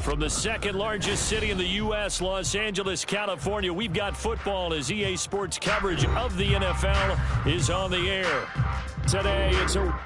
From the second largest city in the U.S., Los Angeles, California, we've got football as EA Sports coverage of the NFL is on the air. Today, it's a...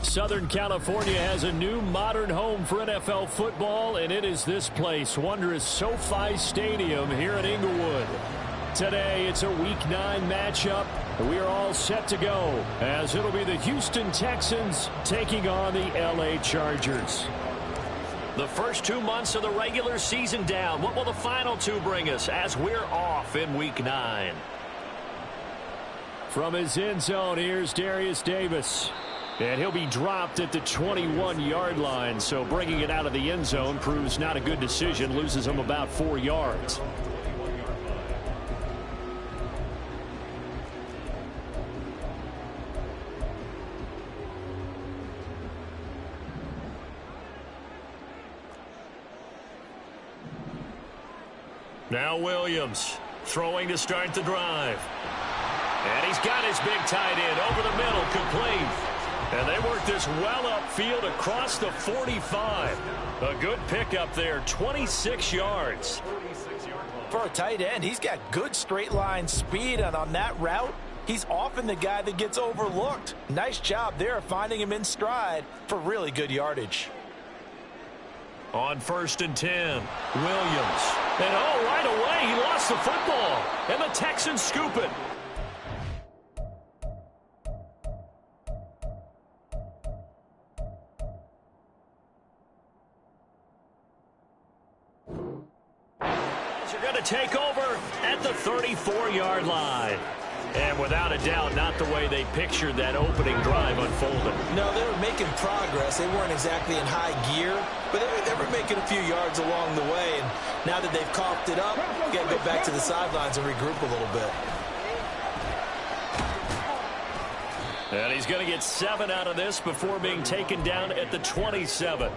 Southern California has a new modern home for NFL football, and it is this place, wondrous SoFi Stadium here in Inglewood. Today, it's a Week 9 matchup. We are all set to go, as it'll be the Houston Texans taking on the LA Chargers. The first 2 months of the regular season down. What will the final 2 bring us as we're off in Week 9? From his end zone, here's Darius Davis. And he'll be dropped at the 21-yard line, so bringing it out of the end zone proves not a good decision, loses him about 4 yards. Now Williams throwing to start the drive. And he's got his big tight end over the middle, complete. And they work this well upfield across the 45. A good pickup there, 26 yards. For a tight end, he's got good straight line speed, and on that route, he's often the guy that gets overlooked. Nice job there finding him in stride for really good yardage. On 1st and 10, Williams. And right away, he lost the football. And the Texans scoop it. Take over at the 34-yard line. And without a doubt, not the way they pictured that opening drive unfolded. No, they were making progress. They weren't exactly in high gear, but they were making a few yards along the way. And now that they've coughed it up, you got to go back to the sidelines and regroup a little bit. And he's going to get 7 out of this before being taken down at the 27.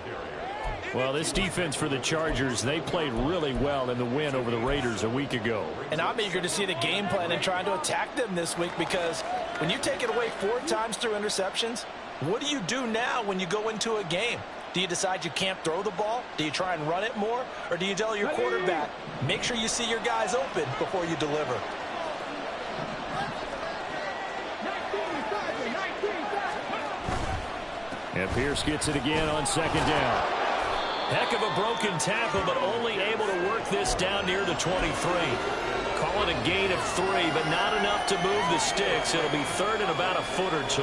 Well, this defense for the Chargers, they played really well in the win over the Raiders a week ago. And I'm eager to see the game plan and trying to attack them this week, because when you take it away 4 times through interceptions, what do you do now when you go into a game? Do you decide you can't throw the ball? Do you try and run it more? Or do you tell your quarterback, make sure you see your guys open before you deliver? And Pierce gets it again on 2nd down. Heck of a broken tackle, but only able to work this down near the 23. Call it a gain of 3, but not enough to move the sticks. It'll be 3rd and about a foot or 2.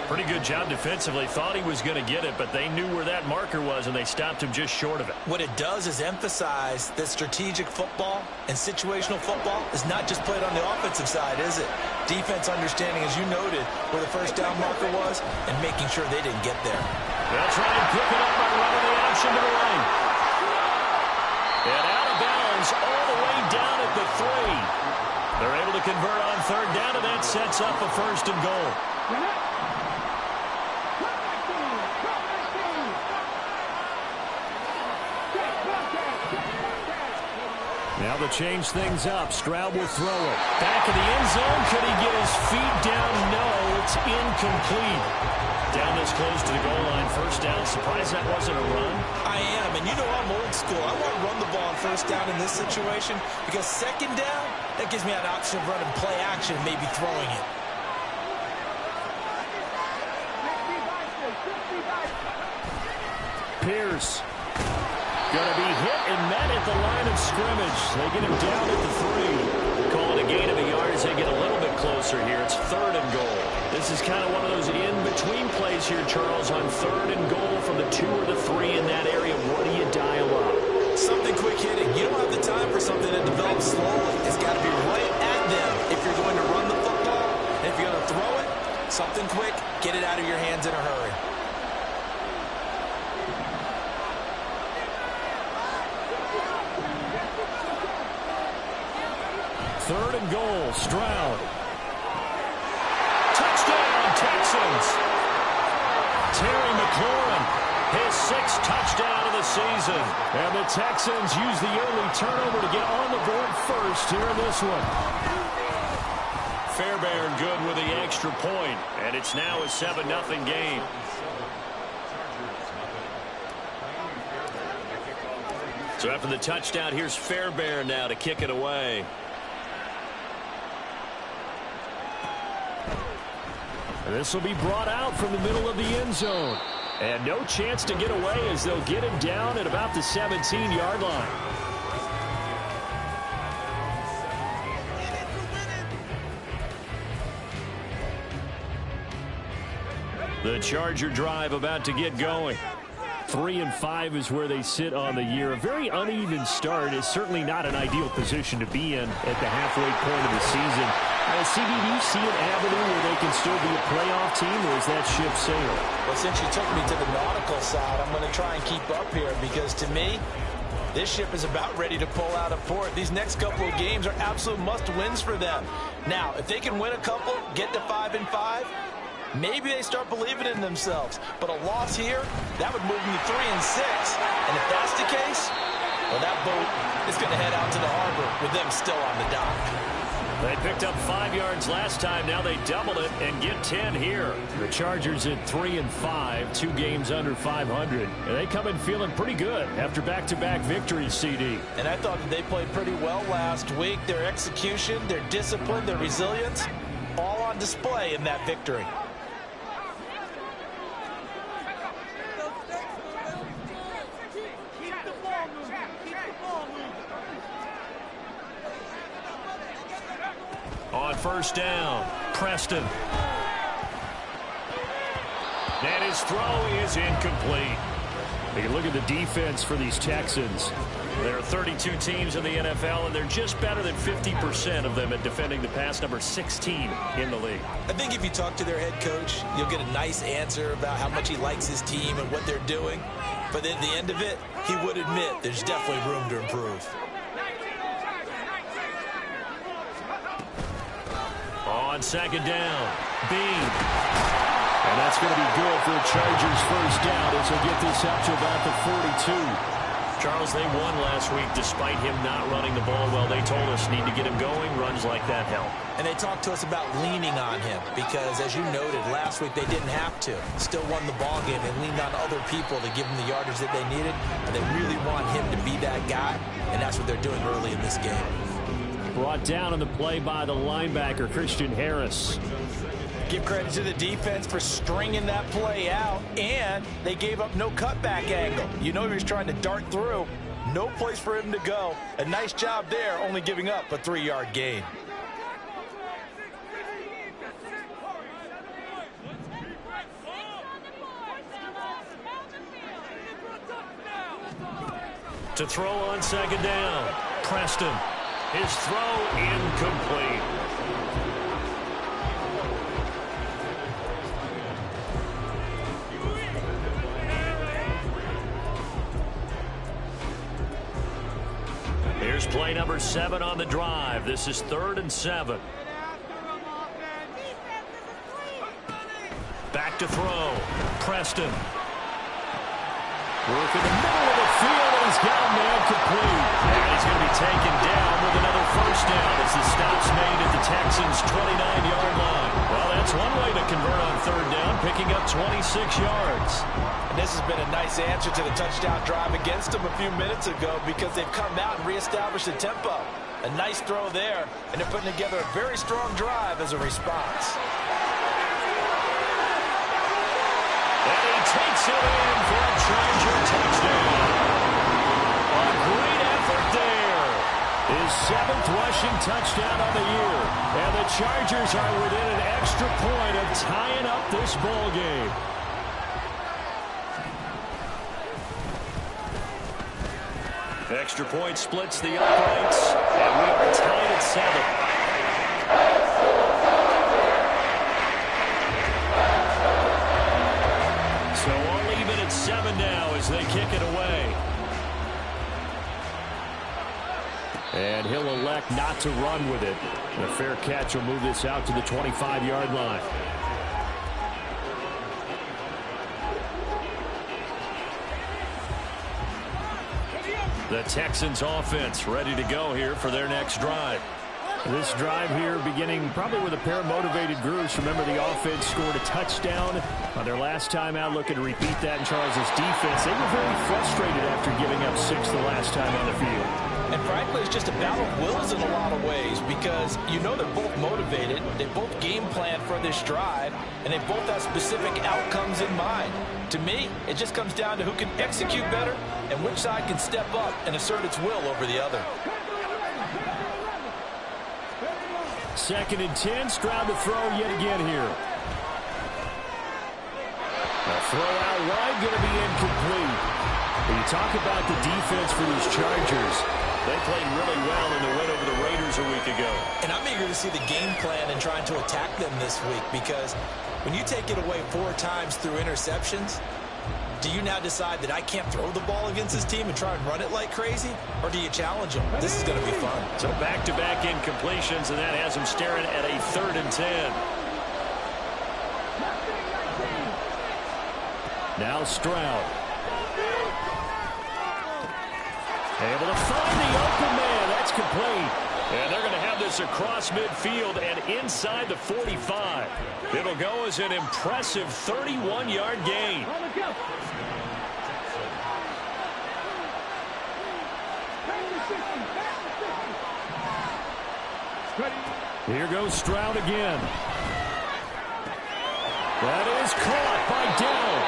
Pretty good job defensively. Thought he was going to get it, but they knew where that marker was, and they stopped him just short of it. What it does is emphasize that strategic football and situational football is not just played on the offensive side, is it? Defense understanding, as you noted, where the first down marker was and making sure they didn't get there. They'll try and pick it up by running the option to the right. And out of bounds all the way down at the 3. They're able to convert on 3rd down, and that sets up a 1st and goal. Now to change things up, Stroud will throw it. Back in the end zone, could he get his feet down? No, it's incomplete. Down this close to the goal line, 1st down. Surprised that wasn't a run? I am, and you know I'm old school. I want to run the ball on 1st down in this situation, because 2nd down, that gives me an option of running play action, maybe throwing it. Pierce. Going to be hit and met at the line of scrimmage. They get him down at the 3. Call it a gain of a yard as they get a little bit closer here. It's 3rd and goal. This is kind of one of those in-between plays here, Charles, on 3rd and goal from the 2 or the 3 in that area. What do you dial up? Something quick hitting. You don't have the time for something that develops slowly. It's got to be right at them if you're going to run the football. And if you're going to throw it, something quick, get it out of your hands in a hurry. Third and goal, Stroud. Touchdown, Texans. Terry McLaurin, his 6th touchdown of the season. And the Texans use the early turnover to get on the board first here in this one. Fairbairn good with the extra point, and it's now a 7-0 game. So after the touchdown, here's Fairbairn now to kick it away. And this will be brought out from the middle of the end zone. And no chance to get away as they'll get him down at about the 17-yard line. The Charger drive about to get going. 3-5 is where they sit on the year. A very uneven start is certainly not an ideal position to be in at the halfway point of the season. CB, do you see an avenue where they can still be a playoff team, or is that ship sailed? Well, since you took me to the nautical side, I'm going to try and keep up here because to me, this ship is about ready to pull out of port. These next couple of games are absolute must-wins for them. Now, if they can win a couple, get to 5-5, maybe they start believing in themselves. But a loss here, that would move them to 3-6. And if that's the case, well, that boat is going to head out to the harbor with them still on the dock. They picked up 5 yards last time. Now they doubled it and get 10 here. The Chargers at 3-5, 2 games under 500. And they come in feeling pretty good after back-to-back victories, CD. And I thought that they played pretty well last week. Their execution, their discipline, their resilience, all on display in that victory. On first down, Preston. And his throw is incomplete. Take a look at the defense for these Texans. There are 32 teams in the NFL, and they're just better than 50% of them at defending the pass, number 16 in the league. I think if you talk to their head coach, you'll get a nice answer about how much he likes his team and what they're doing. But at the end of it, he would admit there's definitely room to improve. On second down, Bean. And that's going to be good for the Chargers' first down as they get this up to about the 42. Charles, they won last week despite him not running the ball well. They told us need to get him going. Runs like that help. And they talked to us about leaning on him because, as you noted, last week they didn't have to. Still won the ball game. They leaned on other people to give them the yardage that they needed. And they really want him to be that guy. And that's what they're doing early in this game. Brought down on the play by the linebacker, Christian Harris. Give credit to the defense for stringing that play out, and they gave up no cutback angle. You know he was trying to dart through. No place for him to go. A nice job there, only giving up a 3-yard gain. To throw on second down, Preston. His throw incomplete. Here's play number 7 on the drive. This is 3rd and 7. Back to throw. Preston. Work in the middle of the field, and he's got a man complete. And he's going to be taken down with another first down as the stop's made at the Texans' 29-yard line. Well, that's one way to convert on 3rd down, picking up 26 yards. And this has been a nice answer to the touchdown drive against them a few minutes ago because they've come out and reestablished the tempo. A nice throw there, and they're putting together a very strong drive as a response. And he takes it in for a Charger touchdown. A great effort there. His 7th rushing touchdown of the year. And the Chargers are within an extra point of tying up this ball game. Extra point splits the uprights, and we are tied at 7. So all even at 7 now as they kick it away. And he'll elect not to run with it. And a fair catch will move this out to the 25-yard line. The Texans offense ready to go here for their next drive. This drive here beginning probably with a pair of motivated groups. Remember, the offense scored a touchdown on their last time out, looking to repeat that in Charles' defense. They were very frustrated after giving up 6 the last time on the field. And frankly, it's just a battle of wills in a lot of ways because you know they're both motivated, they both game plan for this drive, and they both have specific outcomes in mind. To me, it just comes down to who can execute better and which side can step up and assert its will over the other. 2nd and 10, Stroud to throw yet again here. A throw out wide, going to be incomplete. When you talk about the defense for these Chargers, they played really well in the win over the Raiders a week ago. And I'm eager to see the game plan and trying to attack them this week because when you take it away 4 times through interceptions, do you now decide that I can't throw the ball against this team and try and run it like crazy? Or do you challenge them? This is going to be fun. So back-to-back incompletions, and that has them staring at a 3rd and 10. Now Stroud. Able to find the open man. That's complete. And they're going to have this across midfield and inside the 45. It'll go as an impressive 31-yard gain. Here goes Stroud again. That is caught by Dell.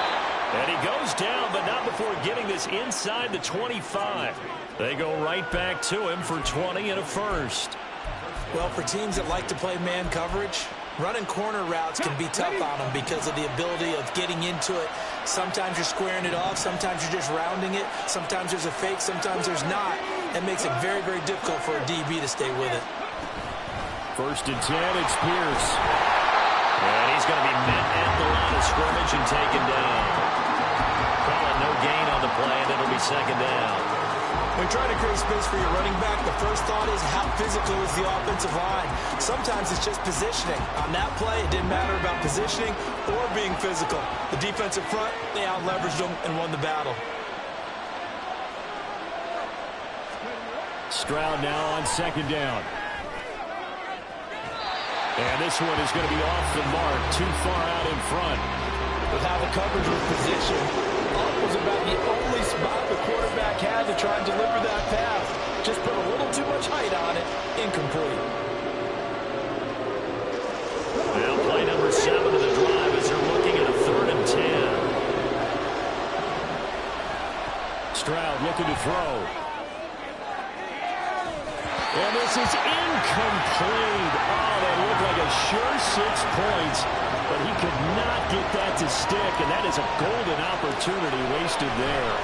And he goes down, but not before getting this inside the 25. They go right back to him for 20 and a first. Well, for teams that like to play man coverage, running corner routes can be tough on them because of the ability of getting into it. Sometimes you're squaring it off. Sometimes you're just rounding it. Sometimes there's a fake. Sometimes there's not. That makes it very, very difficult for a DB to stay with it. 1st and 10, it's Pierce. And he's going to be met at the line of scrimmage and taken down. Call it no gain on the play, and it'll be 2nd down. When trying to create space for your running back, the first thought is how physical is the offensive line. Sometimes it's just positioning. On that play, it didn't matter about positioning or being physical. The defensive front, they out-leveraged them and won the battle. Stroud now on 2nd down. And this one is going to be off the mark, too far out in front. With how the coverage was positioned, off was about the only spot the quarterback had to try and deliver that pass. Just put a little too much height on it. Incomplete. Now play number 7 of the drive as they're looking at a 3rd and 10. Stroud looking to throw. And this is incomplete. Oh, that looked like a sure 6 points, but he could not get that to stick, and that is a golden opportunity wasted there.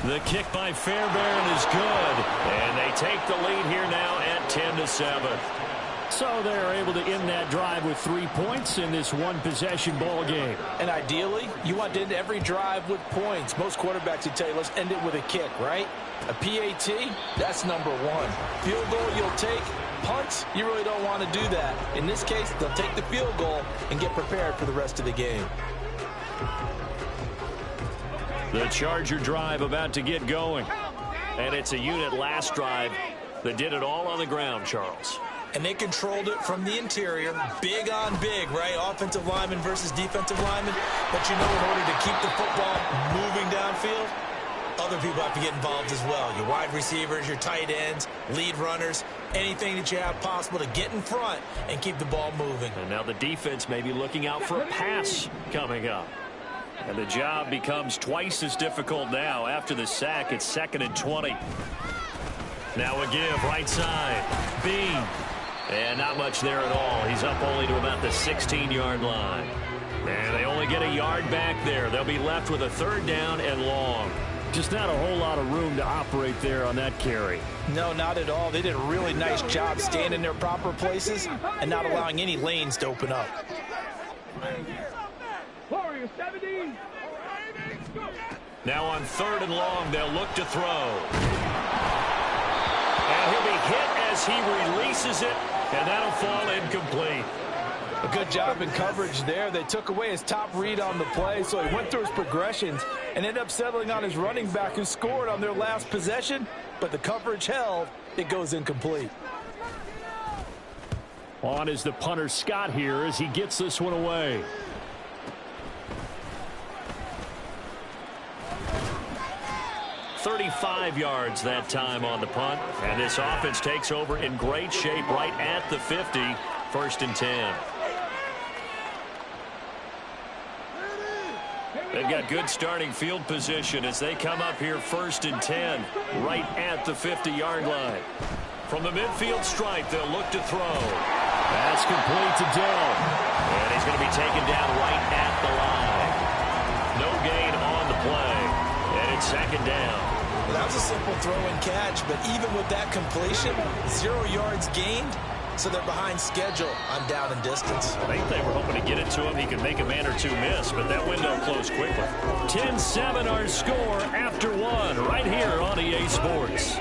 The kick by Fairbairn is good, and they take the lead here now at 10-7. So they're able to end that drive with 3 points in this one-possession ball game. And ideally, you want to end every drive with points. Most quarterbacks would tell you, let's end it with a kick, right? A PAT, that's number 1. Field goal you'll take. Punts, you really don't want to do that. In this case, they'll take the field goal and get prepared for the rest of the game. The Charger drive about to get going. And it's a unit last drive that did it all on the ground, Charles. And they controlled it from the interior, big on big, right? Offensive lineman versus defensive lineman. But you know, in order to keep the football moving downfield, other people have to get involved as well. Your wide receivers, your tight ends, lead runners, anything that you have possible to get in front and keep the ball moving. And now the defense may be looking out for a pass coming up. And the job becomes twice as difficult now. After the sack, it's 2nd and 20. Now a give, right side. Bean. And not much there at all. He's up only to about the 16-yard line. And they only get a yard back there. They'll be left with a 3rd down and long. Just not a whole lot of room to operate there on that carry. No, not at all. They did a really nice job staying in their proper places and not allowing any lanes to open up. Now on 3rd and long, they'll look to throw. And he'll be hit as he releases it, and that'll fall incomplete. A good job in coverage there. They took away his top read on the play, so he went through his progressions and ended up settling on his running back who scored on their last possession, but the coverage held. It goes incomplete. On is the punter Scott here as he gets this one away. "35 yards that time on the punt, and this offense takes over in great shape right at the 50, 1st and 10. They've got good starting field position as they come up here 1st and 10, right at the 50-yard line. From the midfield stripe, they'll look to throw. That's complete to Dell. And he's going to be taken down right at the line. No gain on the play, and it's 2nd down. Well, that was a simple throw and catch, but even with that completion, 0 yards gained, so they're behind schedule on down and distance. I think they were hoping to get it to him. He could make a man or two miss, but that window closed quickly. 10-7 our score after 1 right here on EA Sports.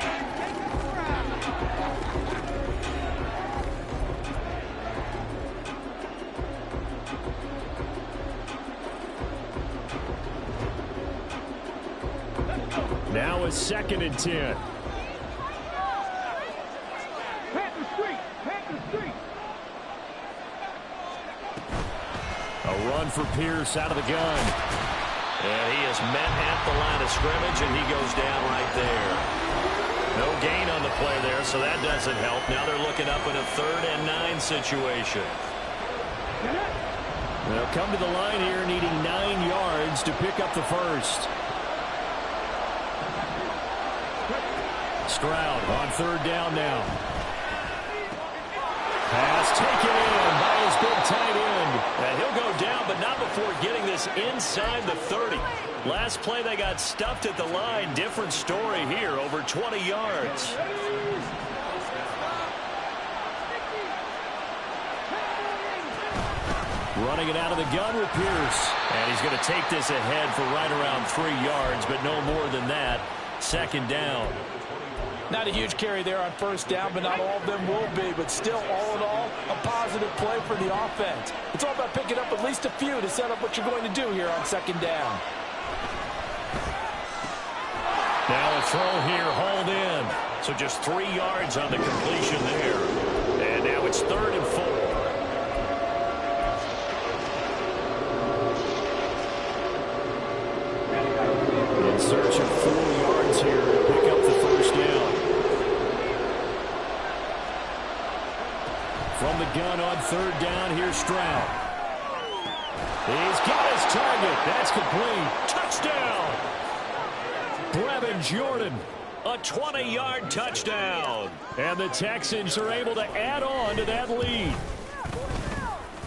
Now it's 2nd and 10. A run for Pierce out of the gun. And he is met at the line of scrimmage, and he goes down right there. No gain on the play there, so that doesn't help. Now they're looking up in a 3rd and 9 situation. They'll come to the line here needing 9 yards to pick up the 1st. Stroud on 3rd down now. Pass taken in by his big tight end. And he'll go down, but not before getting this inside the 30. Last play they got stuffed at the line. Different story here, over 20 yards. Running it out of the gun with Pierce. And he's going to take this ahead for right around 3 yards, but no more than that. 2nd down. Not a huge carry there on 1st down, but not all of them will be. But still, all in all, a positive play for the offense. It's all about picking up at least a few to set up what you're going to do here on 2nd down. Now a throw here, hauled in. So just 3 yards on the completion there. And now it's 3rd and 4. In search of 4 yards here to pick up the 1st down. From the gun on 3rd down, here's Stroud. He's got his target. That's complete. Touchdown! Brevin Jordan, a 20-yard touchdown. And the Texans are able to add on to that lead.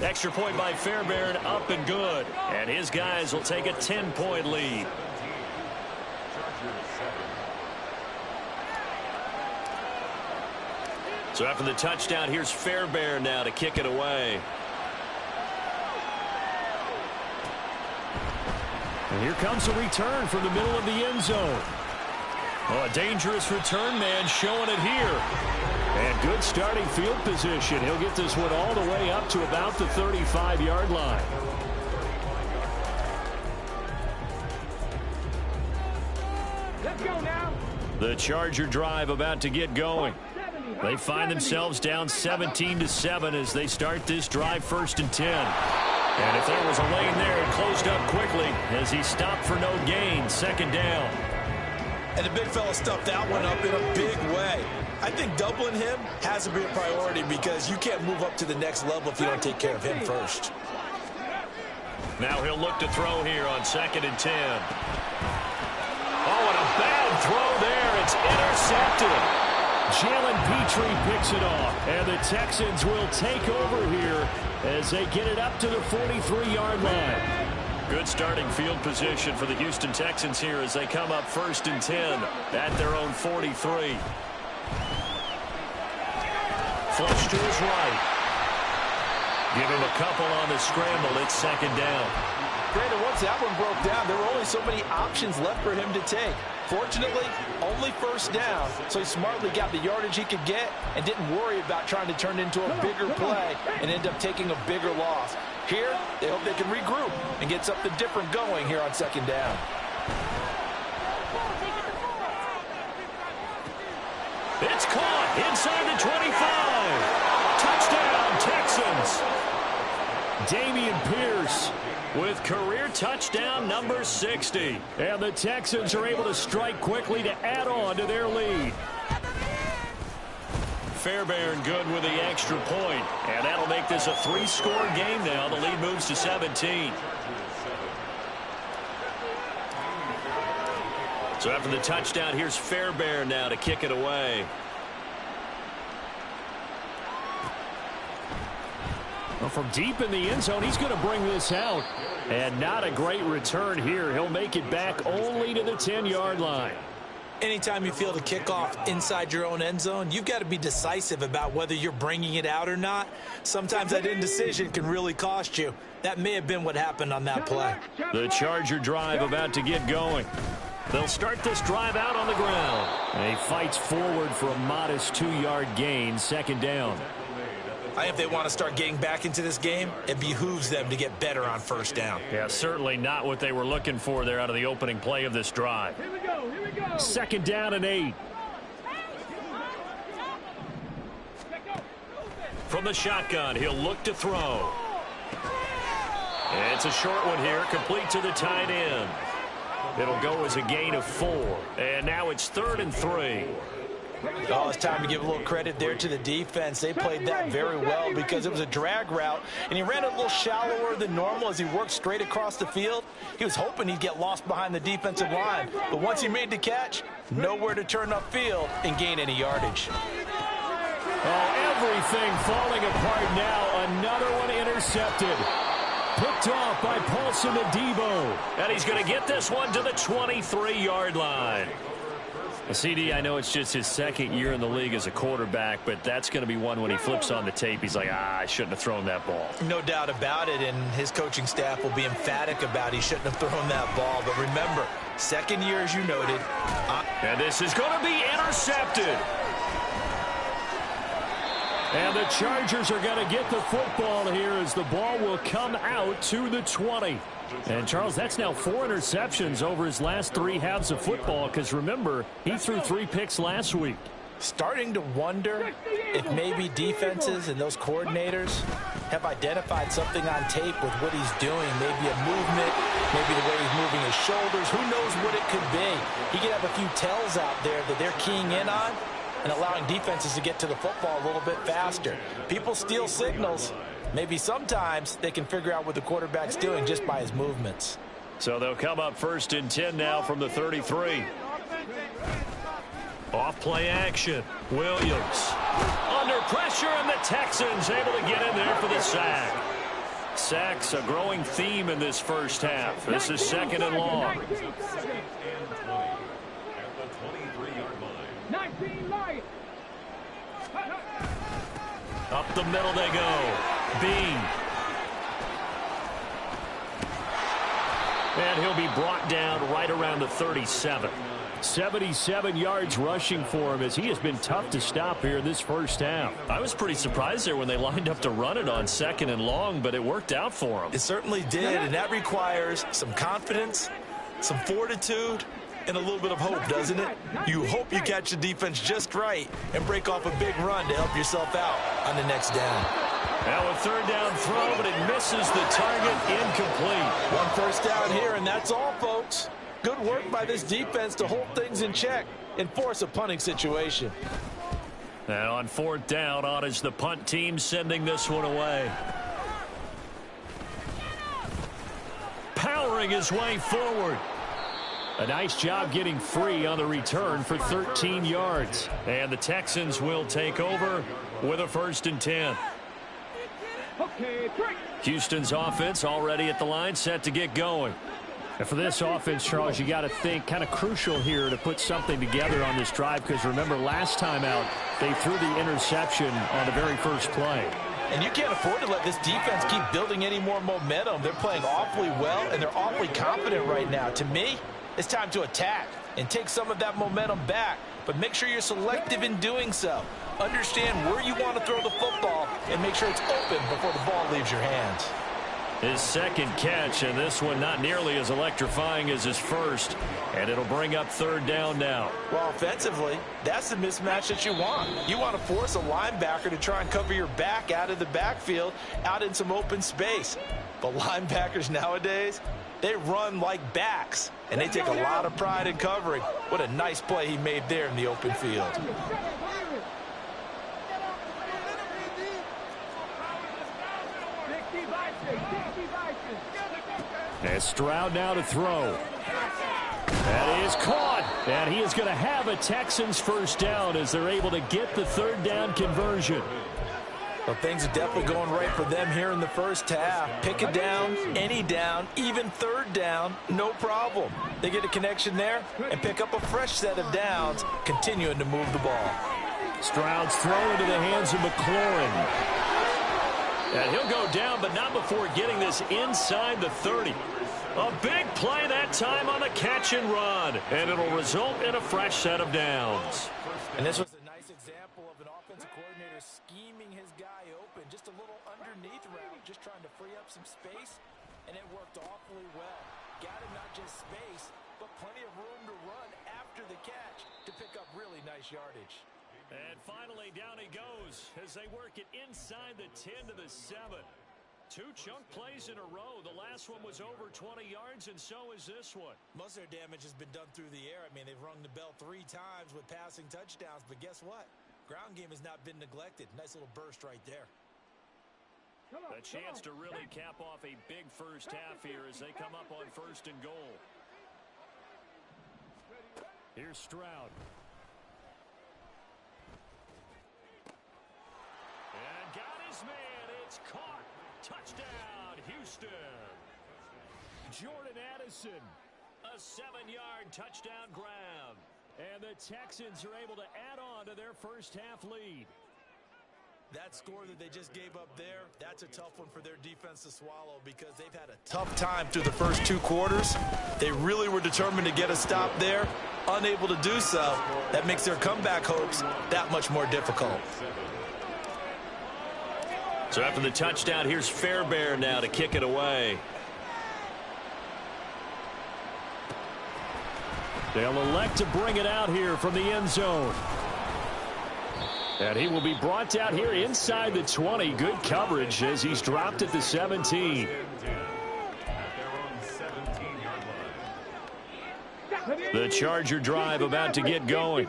Extra point by Fairbairn, up and good. And his guys will take a 10-point lead. So after the touchdown, here's Fairbairn now to kick it away. And here comes a return from the middle of the end zone. Oh, a dangerous return man showing it here. And good starting field position. He'll get this one all the way up to about the 35-yard line. Let's go now. The Charger drive about to get going. They find themselves down 17-7 as they start this drive 1st and 10. And if there was a lane there, it closed up quickly as he stopped for no gain. 2nd down. And the big fella stuffed that one up in a big way. I think doubling him has to be a priority because you can't move up to the next level if you don't take care of him first. Now he'll look to throw here on 2nd and 10. Oh, and a bad throw there. It's intercepted. Jalen Petrie picks it off, and the Texans will take over here as they get it up to the 43-yard line. Good starting field position for the Houston Texans here as they come up 1st and 10 at their own 43. Flush to his right. Give him a couple on the scramble. It's 2nd down. Brandon, once that one broke down, there were only so many options left for him to take. Fortunately, only 1st down, so he smartly got the yardage he could get and didn't worry about trying to turn it into a bigger play and end up taking a bigger loss. Here, they hope they can regroup and get something different going here on 2nd down. It's caught inside the 25. Touchdown, Texans. Dameon Pierce with career touchdown number 60. And the Texans are able to strike quickly to add on to their lead. Fairbairn good with the extra point. And that'll make this a 3-score game now. The lead moves to 17. So after the touchdown, here's Fairbairn now to kick it away. Well, from deep in the end zone, he's going to bring this out. And not a great return here. He'll make it back only to the 10-yard line. Anytime you feel the kickoff inside your own end zone, you've got to be decisive about whether you're bringing it out or not. Sometimes that indecision can really cost you. That may have been what happened on that play. The Charger drive about to get going. They'll start this drive out on the ground. And he fights forward for a modest 2-yard gain, 2nd down. I think if they want to start getting back into this game, it behooves them to get better on 1st down. Yeah, certainly not what they were looking for there out of the opening play of this drive. Here we go. 2nd down and 8. From the shotgun, he'll look to throw. It's a short one here, complete to the tight end. It'll go as a gain of 4. And now it's 3rd and 3. Oh, it's time to give a little credit there to the defense. They played that very well because it was a drag route, and he ran a little shallower than normal as he worked straight across the field. He was hoping he'd get lost behind the defensive line, but once he made the catch, nowhere to turn upfield and gain any yardage. Oh, everything falling apart now. Another one intercepted. Picked off by Paulson Adebo. And he's going to get this one to the 23-yard line. CD, I know it's just his 2nd year in the league as a quarterback, but that's going to be one when he flips on the tape. He's like, I shouldn't have thrown that ball. No doubt about it, and his coaching staff will be emphatic about he shouldn't have thrown that ball. But remember, 2nd year, as you noted. And this is going to be intercepted. And the Chargers are going to get the football here as the ball will come out to the 20. And, Charles, that's now 4 interceptions over his last 3 halves of football because, remember, he threw 3 picks last week. Starting to wonder if maybe defenses and those coordinators have identified something on tape with what he's doing. Maybe a movement, maybe the way he's moving his shoulders. Who knows what it could be? He could have a few tells out there that they're keying in on and allowing defenses to get to the football a little bit faster. People steal signals. Maybe sometimes they can figure out what the quarterback's doing just by his movements. So they'll come up 1st and 10 now from the 33. Off play action. Williams under pressure, and the Texans able to get in there for the sack. Sacks a growing theme in this first half. This is 2nd and long. 19 Lions. Up the middle they go. Bean. And he'll be brought down right around the 37. 77 yards rushing for him as he has been tough to stop here in this first half. I was pretty surprised there when they lined up to run it on 2nd and long, but it worked out for him. It certainly did, and that requires some confidence, some fortitude, and a little bit of hope, doesn't it? You hope you catch the defense just right and break off a big run to help yourself out on the next down. Now a 3rd down throw, but it misses the target, incomplete. 1 first down here, and that's all, folks. Good work by this defense to hold things in check and force a punting situation. Now on 4th down, on is the punt team sending this one away. clambering his way forward. A nice job getting free on the return for 13 yards. And the Texans will take over with a 1st and 10. Houston's offense already at the line, set to get going. And for this offense, Charles, you got to think kind of crucial here to put something together on this drive, because remember last time out they threw the interception on the very first play. And you can't afford to let this defense keep building any more momentum. They're playing awfully well, and they're awfully confident right now. To me, it's time to attack and take some of that momentum back, but make sure you're selective in doing so. Understand where you want to throw the football and make sure it's open before the ball leaves your hands. His second catch, and this one not nearly as electrifying as his first, and it'll bring up 3rd down now. Well, offensively, that's the mismatch that you want. You want to force a linebacker to try and cover your back out of the backfield, out in some open space. But linebackers nowadays, they run like backs, and they take a lot of pride in covering. What a nice play he made there in the open field. And Stroud now to throw. That is caught. And he is going to have a Texans 1st down as they're able to get the 3rd down conversion. Well, things are definitely going right for them here in the first half. Pick a down, any down, even 3rd down, no problem. They get a connection there and pick up a fresh set of downs, continuing to move the ball. Stroud's throw into the hands of McLaurin. And he'll go down, but not before getting this inside the 30. A big play that time on the catch and run. And it'll result in a fresh set of downs. And this was a nice example of an offensive coordinator scheming his guy open. Just a little underneath route, just trying to free up some space. And it worked awfully well. Got him not just space, but plenty of room to run after the catch to pick up really nice yardage. And finally, down he goes as they work it inside the 10 to the 7. 2 chunk plays in a row. The last one was over 20 yards, and so is this one. Most of their damage has been done through the air. I mean, they've rung the bell 3 times with passing touchdowns, but guess what? Ground game has not been neglected. Nice little burst right there. A chance to really cap off a big first half here as they come up on 1st and goal. Here's Stroud. Got his man. It's caught. Touchdown, Houston. Jordan Addison, a 7-yard touchdown grab. And the Texans are able to add on to their first half lead. That score that they just gave up there, that's a tough one for their defense to swallow because they've had a tough time through the first 2 quarters. They really were determined to get a stop there. Unable to do so, that makes their comeback hopes that much more difficult. So after the touchdown, here's Fairbairn now to kick it away. They'll elect to bring it out here from the end zone. And he will be brought down here inside the 20. Good coverage as he's dropped at the 17. The Charger drive about to get going.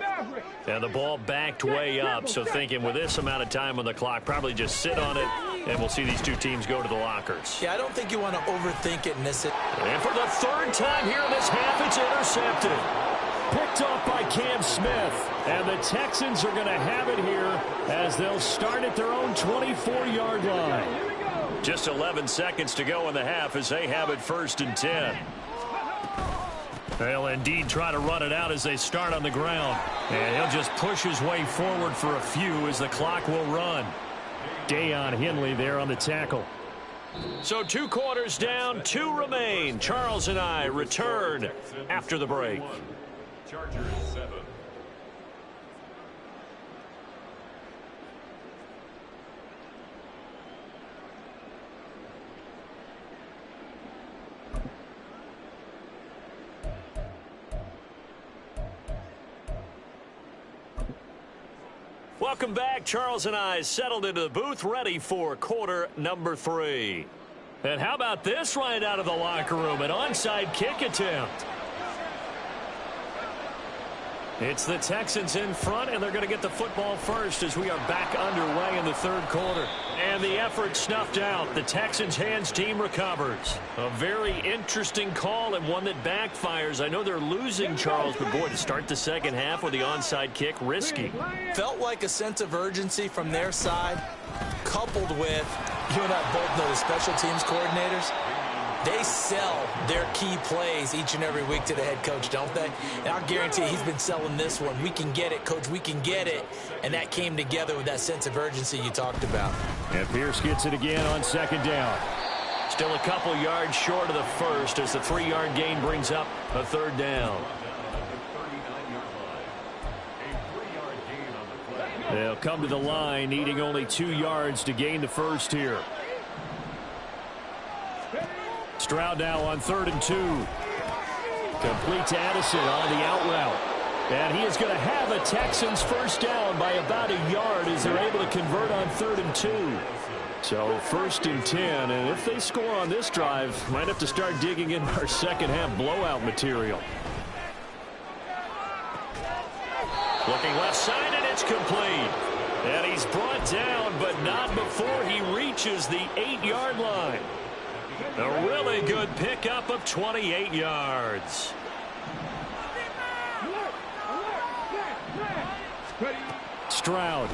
And the ball backed way up. So thinking with this amount of time on the clock, probably just sit on it, and we'll see these 2 teams go to the lockers. Yeah, I don't think you want to overthink it and miss it. And for the 3rd time here in this half, it's intercepted. Picked off by Cam Smith. And the Texans are going to have it here as they'll start at their own 24-yard line. Just 11 seconds to go in the half as they have it 1st and 10. They'll indeed try to run it out as they start on the ground. And he'll just push his way forward for a few as the clock will run. Deion Henley there on the tackle. So 2 quarters down, 2 remain. Charles and I return after the break. Chargers 7. Welcome back. Charles and I settled into the booth, ready for quarter number 3. And how about this right out of the locker room? An onside kick attempt. It's the Texans in front, and they're going to get the football first as we are back underway in the third quarter. And the effort snuffed out. The Texans hands team recovers. A very interesting call and one that backfires. I know they're losing, Charles, but boy, to start the second half with the onside kick, risky. Felt like a sense of urgency from their side, coupled with, you and I both know the special teams coordinators. They sell their key plays each and every week to the head coach, don't they? And I'll guarantee you he's been selling this one. We can get it, coach, we can get it. And that came together with that sense of urgency you talked about. And Pierce gets it again on second down. Still a couple yards short of the first as the 3-yard gain brings up a third down. They'll come to the line needing only 2 yards to gain the first here. Stroud now on 3rd and 2. Complete to Addison on the out route. And he is going to have a Texans first down by about a yard as they're able to convert on 3rd and 2. So 1st and 10. And if they score on this drive, might have to start digging in our second half blowout material. Looking left side, and it's complete. And he's brought down, but not before he reaches the 8-yard line. A really good pickup of 28 yards. Stroud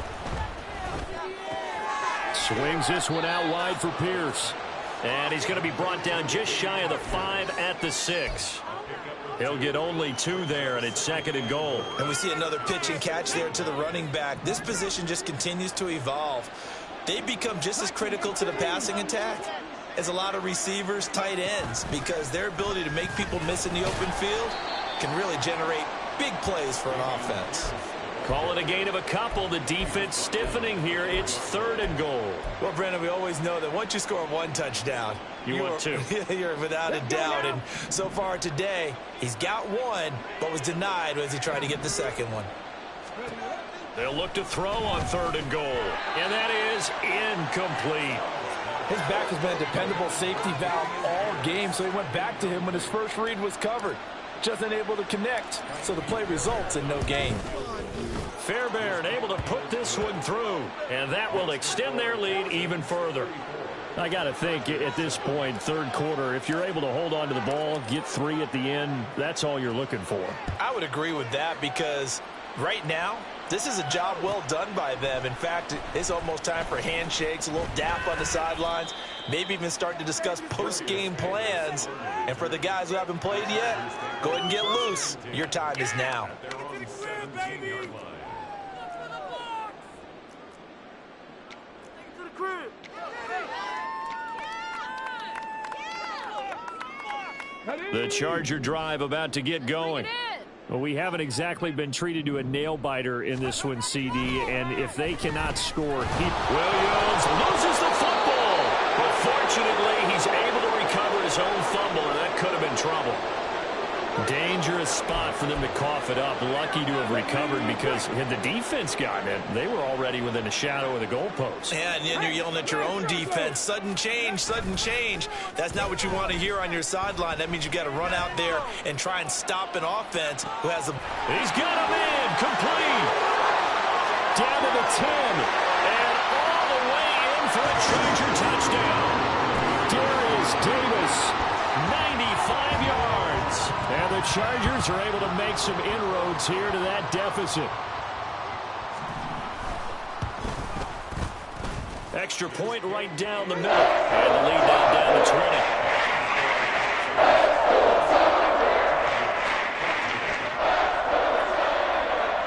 swings this one out wide for Pierce. And he's going to be brought down just shy of the 5 at the 6. He'll get only 2 there, and it's 2nd and goal. And we see another pitch and catch there to the running back. This position just continues to evolve. They become just as critical to the passing attack as a lot of receivers, tight ends, because their ability to make people miss in the open field can really generate big plays for an offense. Call it a gain of a couple. The defense stiffening here. It's 3rd and goal. Well, Brandon, we always know that once you score 1 touchdown, you want 2. You're without a doubt. And so far today, he's got 1, but was denied as he tried to get the second one. They'll look to throw on 3rd and goal. And that is incomplete. His back has been a dependable safety valve all game, so he went back to him when his first read was covered. Just unable to connect, so the play results in no gain. Fairbairn able to put this one through, and that will extend their lead even further. I got to think at this point, third quarter, if you're able to hold on to the ball, get 3 at the end, that's all you're looking for. I would agree with that because right now, this is a job well done by them. In fact, it's almost time for handshakes, a little dap on the sidelines, maybe even start to discuss post-game plans. And for the guys who haven't played yet, go ahead and get loose. Your time is now. The Charger drive about to get going. Well, we haven't exactly been treated to a nail-biter in this one, CD, and if they cannot score, Williams loses the football. But fortunately, he's able to recover his own fumble, and that could have been trouble. Dangerous spot for them to cough it up. Lucky to have recovered because had the defense gotten it, they were already within a shadow of the goalpost. Yeah, and then you're yelling at your own defense. Sudden change, sudden change. That's not what you want to hear on your sideline. That means you got to run out there and try and stop an offense who has a... He's got him in, complete. Down to the 10, and all the way in for a Charger touchdown. Darius Davis, 95 yards. And the Chargers are able to make some inroads here to that deficit. Extra point right down the middle. And the lead now down to 20.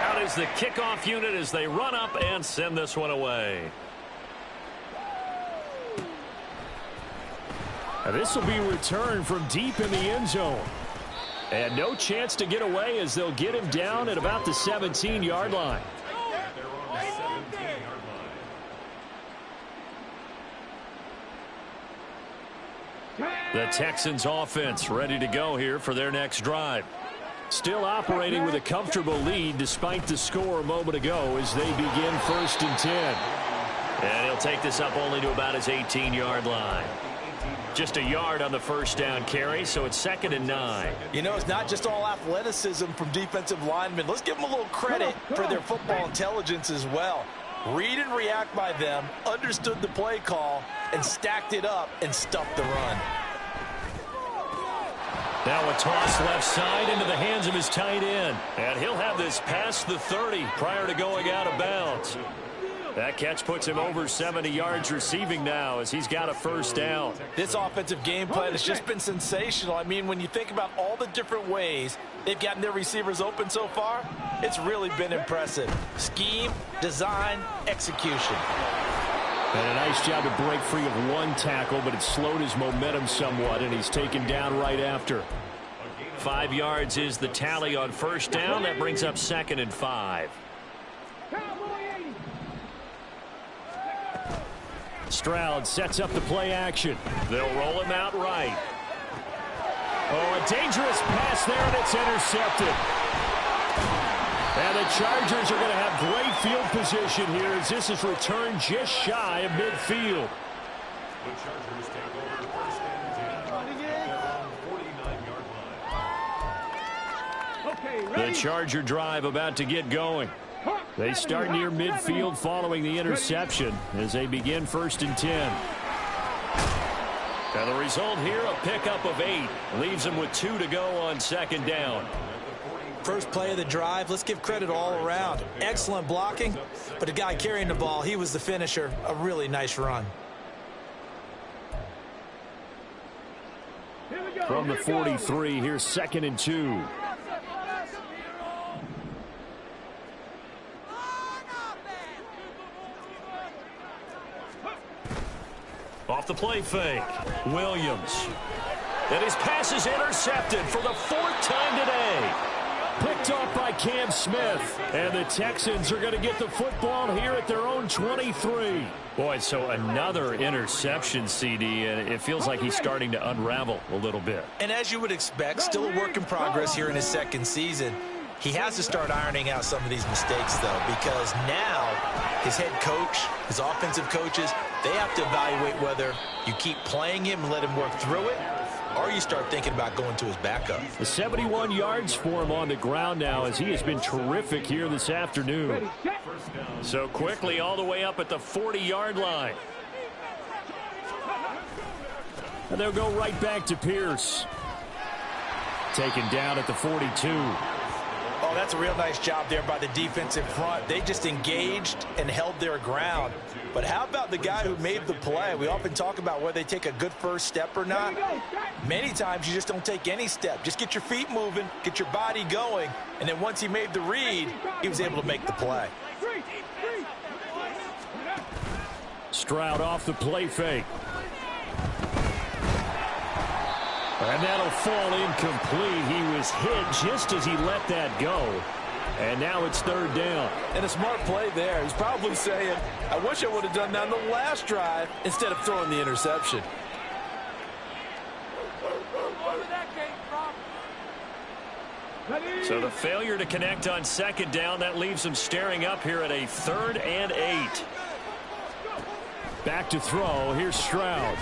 Out is the kickoff unit as they run up and send this one away. Now this will be returned from deep in the end zone. And no chance to get away as they'll get him down at about the 17-yard line. The Texans offense ready to go here for their next drive. Still operating with a comfortable lead despite the score a moment ago as they begin 1st and 10. And he'll take this up only to about his 18-yard line. Just a yard on the first down carry, so it's 2nd and 9. You know, it's not just all athleticism from defensive linemen. Let's give them a little credit for their football intelligence as well. Read and react by them, understood the play call, and stacked it up and stuffed the run. Now a toss left side into the hands of his tight end. And he'll have this past the 30 prior to going out of bounds. That catch puts him over 70 yards receiving now as he's got a first down. This offensive game plan has just been sensational. I mean, when you think about all the different ways they've gotten their receivers open so far, it's really been impressive. Scheme, design, execution. And a nice job to break free of one tackle, but it slowed his momentum somewhat, and he's taken down right after. 5 yards is the tally on first down. That brings up 2nd and 5. Stroud sets up the play action. They'll roll him out right. Oh, a dangerous pass there, and it's intercepted. And the Chargers are going to have great field position here as this is returned just shy of midfield. The Chargers take over 1st and 10 from the 49-yard line. The Charger drive about to get going. They start near midfield following the interception as they begin 1st and 10. And the result here, a pickup of 8. Leaves them with 2 to go on 2nd down. First play of the drive, let's give credit all around. Excellent blocking, but the guy carrying the ball, he was the finisher. A really nice run. From the 43, here's 2nd and 2. Off the play fake, Williams. And his pass is intercepted for the 4th time today. Picked off by Cam Smith. And the Texans are going to get the football here at their own 23. Boy, so another interception, CD, and it feels like he's starting to unravel a little bit. And as you would expect, still a work in progress here in his 2nd season. He has to start ironing out some of these mistakes, though, because now his head coach, his offensive coaches, they have to evaluate whether you keep playing him and let him work through it, or you start thinking about going to his backup. The 71 yards for him on the ground now as he has been terrific here this afternoon. So quickly all the way up at the 40-yard line. And they'll go right back to Pierce. Taken down at the 42. Oh, that's a real nice job there by the defensive front. They just engaged and held their ground. But how about the guy who made the play? We often talk about whether they take a good first step or not. Many times you just don't take any step. Just get your feet moving, get your body going, and then once he made the read, he was able to make the play. Stroud off the play fake. And that'll fall incomplete. He was hit just as he let that go. And now it's 3rd down. And a smart play there. He's probably saying, I wish I would have done that on the last drive instead of throwing the interception. So the failure to connect on 2nd down, that leaves him staring up here at a 3rd and 8. Back to throw. Here's Stroud.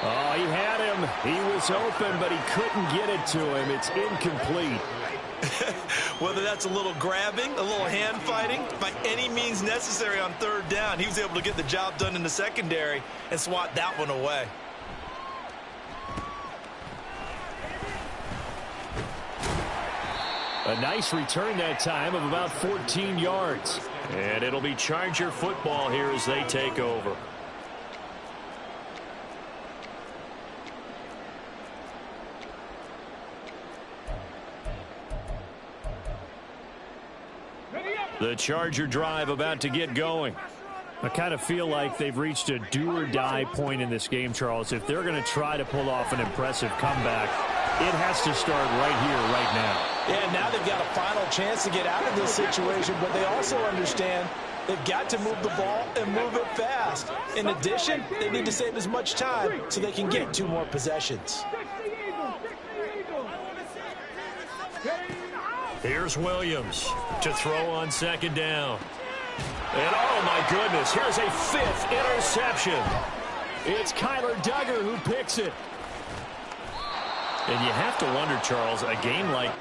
Oh, he had him. He was open, but he couldn't get it to him. It's incomplete. Whether that's a little grabbing, a little hand fighting, by any means necessary on 3rd down, he was able to get the job done in the secondary and swat that one away. A nice return that time of about 14 yards. And it'll be Charger football here as they take over. The Charger drive about to get going. I kind of feel like they've reached a do-or-die point in this game, Charles. If they're going to try to pull off an impressive comeback, it has to start right here, right now. Yeah, now they've got a final chance to get out of this situation, but they also understand they've got to move the ball and move it fast. In addition, they need to save as much time so they can get 2 more possessions. Here's Williams to throw on 2nd down. And oh my goodness, here's a 5th interception. It's Kyler Duggar who picks it. And you have to wonder, Charles, a game like